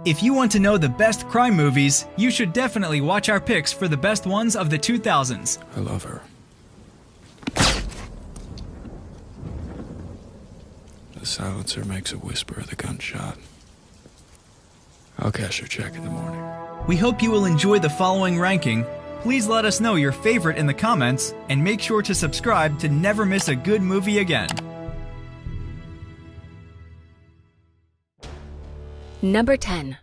If you want to know the best crime movies, you should definitely watch our picks for the best ones of the 2000s. I love her. The silencer makes a whisper of the gunshot. I'll cash your check in the morning. We hope you will enjoy the following ranking. Please let us know your favorite in the comments, and make sure to subscribe to never miss a good movie again. Number 10.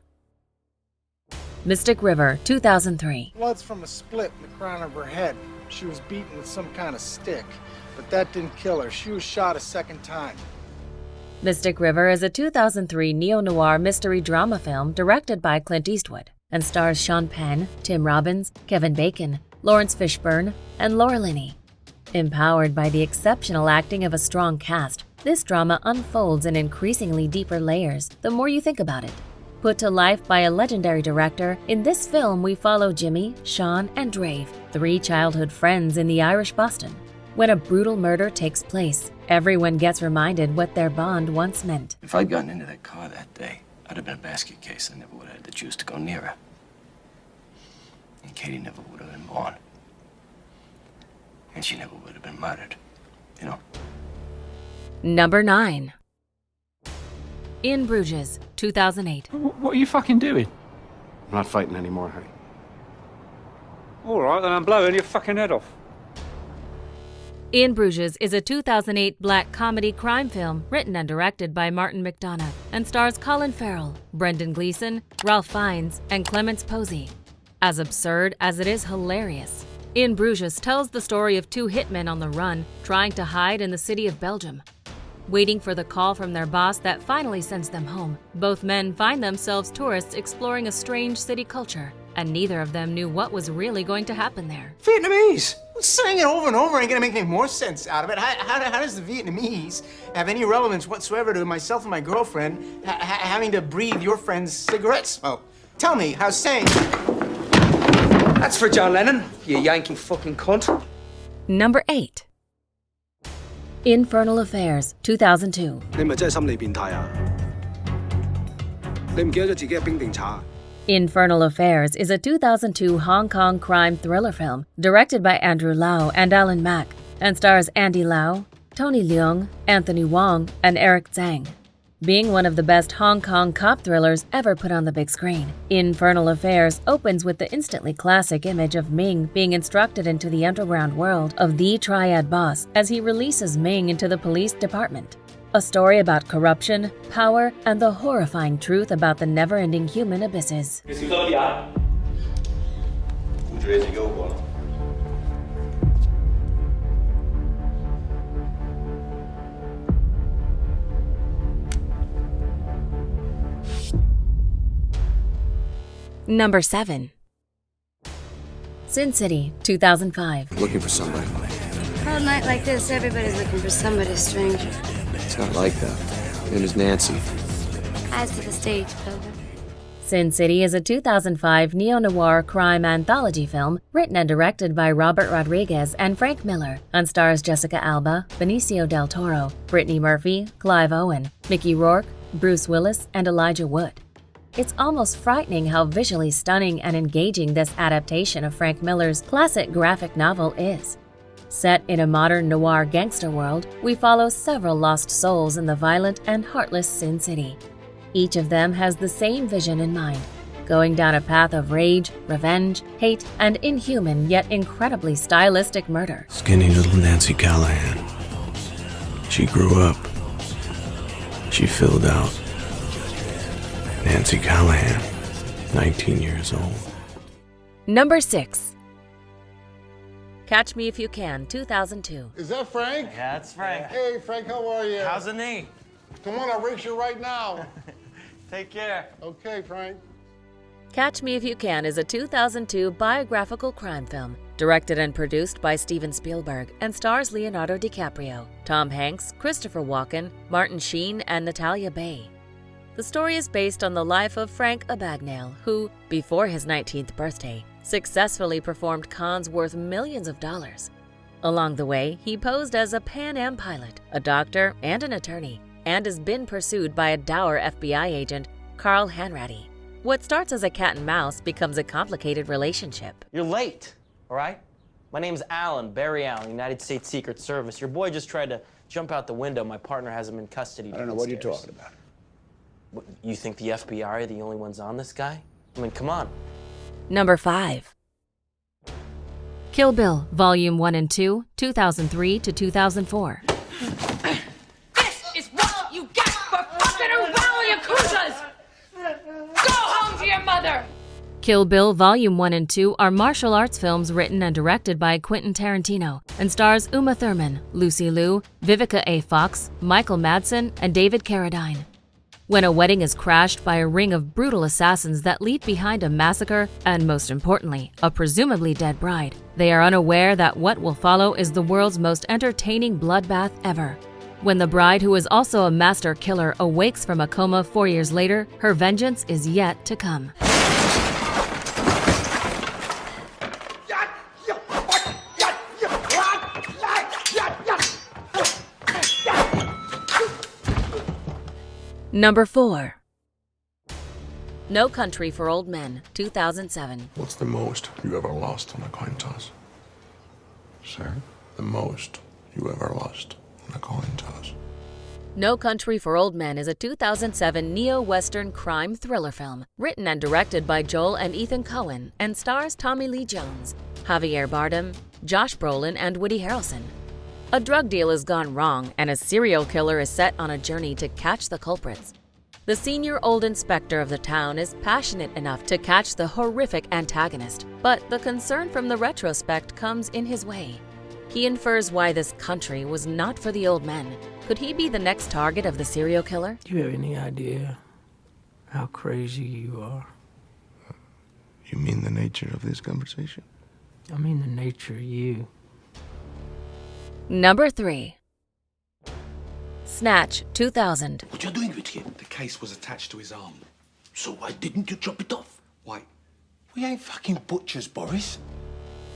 Mystic River, 2003. Blood's from a split in the crown of her head. She was beaten with some kind of stick, but that didn't kill her. She was shot a second time. Mystic River is a 2003 neo-noir mystery drama film directed by Clint Eastwood and stars Sean Penn, Tim Robbins, Kevin Bacon, Lawrence Fishburne, and Laura Linney. Empowered by the exceptional acting of a strong cast, this drama unfolds in increasingly deeper layers the more you think about it. Put to life by a legendary director, in this film we follow Jimmy, Sean, and Drave, three childhood friends in the Irish Boston. When a brutal murder takes place, everyone gets reminded what their bond once meant. If I'd gotten into that car that day, I'd have been a basket case. I never would have had the juice to go near her. And Katie never would have been born. And she never would have been murdered, you know? Number 9. In Bruges, 2008. What are you fucking doing? I'm not fighting anymore, honey. All right, then I'm blowing your fucking head off. In Bruges is a 2008 black comedy crime film written and directed by Martin McDonagh and stars Colin Farrell, Brendan Gleeson, Ralph Fiennes, and Clemence Posey. As absurd as it is hilarious, In Bruges tells the story of two hitmen on the run trying to hide in the city of Belgium. Waiting for the call from their boss that finally sends them home, both men find themselves tourists exploring a strange city culture, and neither of them knew what was really going to happen there. Vietnamese! Saying it over and over ain't gonna make any more sense out of it. How does the Vietnamese have any relevance whatsoever to myself and my girlfriend having to breathe your friend's cigarette smoke? Tell me, how's saying? That's for John Lennon, you Yankee fucking cunt. Number 8. Infernal Affairs, 2002. 你咪真係心理變態啊！你唔記得咗自己係冰定茶？ Infernal Affairs is a 2002 Hong Kong crime thriller film directed by Andrew Lau and Alan Mak and stars Andy Lau, Tony Leung, Anthony Wong, and Eric Zhang. Being one of the best Hong Kong cop thrillers ever put on the big screen, Infernal Affairs opens with the instantly classic image of Ming being instructed into the underground world of the Triad boss as he releases Ming into the police department. A story about corruption, power, and the horrifying truth about the never-ending human abysses. Number 7. Sin City, 2005. Looking for somebody. On a night like this, everybody's looking for somebody stranger. It's not like that. Name is Nancy. As to the stage, Clover. Sin City is a 2005 neo-noir crime anthology film written and directed by Robert Rodriguez and Frank Miller and stars Jessica Alba, Benicio del Toro, Brittany Murphy, Clive Owen, Mickey Rourke, Bruce Willis, and Elijah Wood. It's almost frightening how visually stunning and engaging this adaptation of Frank Miller's classic graphic novel is. Set in a modern noir gangster world, we follow several lost souls in the violent and heartless Sin City. Each of them has the same vision in mind, going down a path of rage, revenge, hate, and inhuman yet incredibly stylistic murder. Skinny little Nancy Callahan. She grew up. She filled out. Nancy Callahan, 19 years old. Number 6. Catch Me If You Can, 2002. Is that Frank? Yeah, that's Frank. Hey, Frank, how are you? How's the knee? Come on, I'll race you right now. Take care. Okay, Frank. Catch Me If You Can is a 2002 biographical crime film directed and produced by Steven Spielberg and stars Leonardo DiCaprio, Tom Hanks, Christopher Walken, Martin Sheen, and Natalia Bay. The story is based on the life of Frank Abagnale, who, before his 19th birthday, successfully performed cons worth millions of dollars. Along the way, he posed as a Pan Am pilot, a doctor, and an attorney, and has been pursued by a dour FBI agent, Carl Hanratty. What starts as a cat and mouse becomes a complicated relationship. You're late, all right? My name's Alan, Barry Allen, United States Secret Service. Your boy just tried to jump out the window. My partner has him in custody. I don't know what you're talking about. What, you think the FBI are the only ones on this guy? I mean, come on. Number 5. Kill Bill, Volume 1 and 2, 2003 to 2004. This is what you get for fucking around with Yakuzas! Go home to your mother! Kill Bill Volume 1 and 2 are martial arts films written and directed by Quentin Tarantino and stars Uma Thurman, Lucy Liu, Vivica A. Fox, Michael Madsen, and David Carradine. When a wedding is crashed by a ring of brutal assassins that leave behind a massacre and, most importantly, a presumably dead bride, they are unaware that what will follow is the world's most entertaining bloodbath ever. When the bride, who is also a master killer, awakes from a coma 4 years later, her vengeance is yet to come. Number 4. No Country for Old Men, 2007. What's the most you ever lost on a coin toss? Sir? The most you ever lost on a coin toss. No Country for Old Men is a 2007 neo-Western crime thriller film written and directed by Joel and Ethan Coen and stars Tommy Lee Jones, Javier Bardem, Josh Brolin, and Woody Harrelson. A drug deal has gone wrong and a serial killer is set on a journey to catch the culprits. The senior old inspector of the town is passionate enough to catch the horrific antagonist, but the concern from the retrospect comes in his way. He infers why this country was not for the old men. Could he be the next target of the serial killer? Do you have any idea how crazy you are? You mean the nature of this conversation? I mean the nature of you. Number 3. Snatch, 2000. What you doing with him? The case was attached to his arm. So why didn't you chop it off? Why? We ain't fucking butchers, Boris.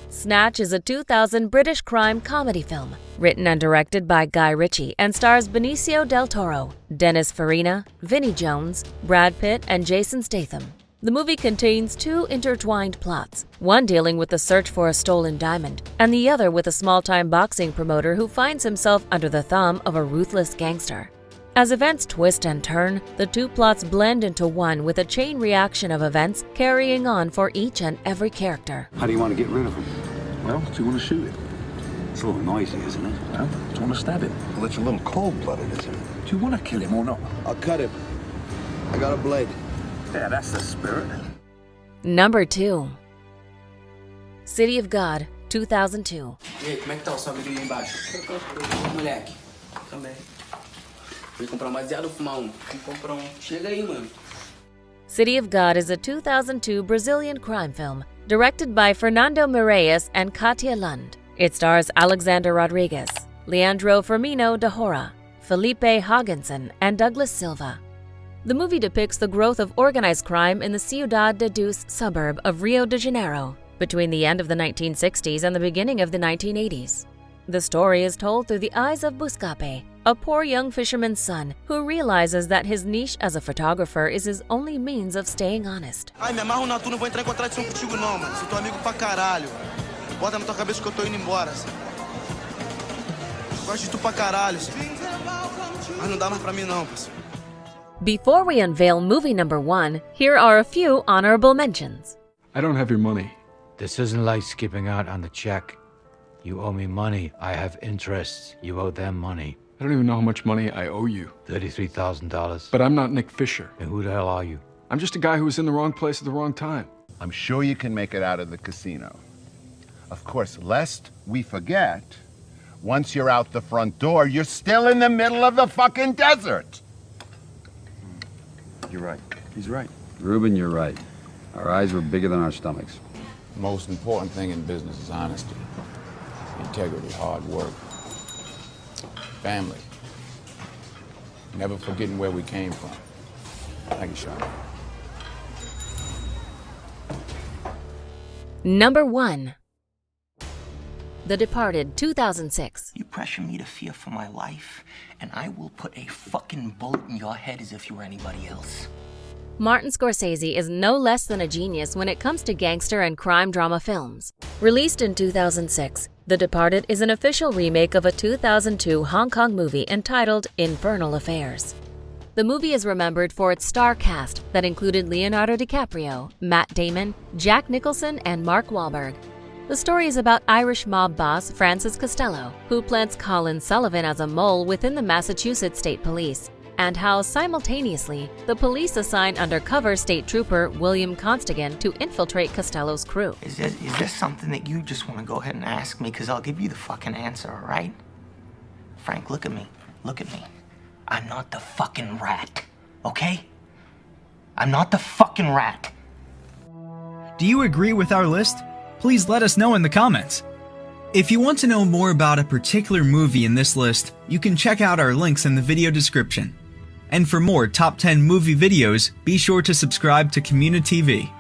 Snatch is a 2000 British crime comedy film, written and directed by Guy Ritchie and stars Benicio del Toro, Dennis Farina, Vinnie Jones, Brad Pitt, and Jason Statham. The movie contains 2 intertwined plots, one dealing with the search for a stolen diamond, and the other with a small-time boxing promoter who finds himself under the thumb of a ruthless gangster. As events twist and turn, the 2 plots blend into one with a chain reaction of events carrying on for each and every character. How do you want to get rid of him? Well, do you want to shoot it? It's a little noisy, isn't it? Well, do you want to stab him? Well, it's a little cold-blooded, isn't it? Do you want to kill him or not? I'll cut him. I got a blade. Yeah, that's the spirit. Number 2. City of God, 2002. E aí, como é que tá o salve aí embaixo? Moleque, também. Vem comprar mais ou fumar um? Vem comprar um. Chega aí, mano. City of God is a 2002 Brazilian crime film directed by Fernando Meirelles and Katia Lund. It stars Alexander Rodriguez, Leandro Firmino de Hora, Felipe Haagensen, and Douglas Silva. The movie depicts the growth of organized crime in the Ciudad de Deus suburb of Rio de Janeiro between the end of the 1960s and the beginning of the 1980s. The story is told through the eyes of Buscape, a poor young fisherman's son who realizes that his niche as a photographer is his only means of staying honest. Ai, me amarro na tua, não vou entrar em contradição contigo não, mano. Sou teu amigo pra caralho. Bota na tua cabeça que eu tô indo embora. Gosto de tu pra caralho. Mas não dá mais pra mim não, parceiro. Before we unveil movie number 1, here are a few honorable mentions. I don't have your money. This isn't like skipping out on the check. You owe me money. I have interests. You owe them money. I don't even know how much money I owe you. $33,000. But I'm not Nick Fisher. And who the hell are you? I'm just a guy who was in the wrong place at the wrong time. I'm sure you can make it out of the casino. Of course, lest we forget, once you're out the front door, you're still in the middle of the fucking desert. You're right. He's right. Reuben, you're right. Our eyes were bigger than our stomachs. The most important thing in business is honesty, integrity, hard work, family, never forgetting where we came from. Thank you, Sean. Number 1. The Departed, 2006. You pressure me to fear for my life, and I will put a fucking bullet in your head as if you were anybody else. Martin Scorsese is no less than a genius when it comes to gangster and crime drama films. Released in 2006, The Departed is an official remake of a 2002 Hong Kong movie entitled Infernal Affairs. The movie is remembered for its star cast that included Leonardo DiCaprio, Matt Damon, Jack Nicholson, and Mark Wahlberg. The story is about Irish mob boss Francis Costello, who plants Colin Sullivan as a mole within the Massachusetts State Police, and how, simultaneously, the police assign undercover state trooper William Constigan to infiltrate Costello's crew. Is this something that you just want to go ahead and ask me? Because I'll give you the fucking answer, all right? Frank, look at me. Look at me. I'm not the fucking rat, okay? I'm not the fucking rat. Do you agree with our list? Please let us know in the comments. If you want to know more about a particular movie in this list, you can check out our links in the video description. And for more top 10 movie videos, be sure to subscribe to communiTV.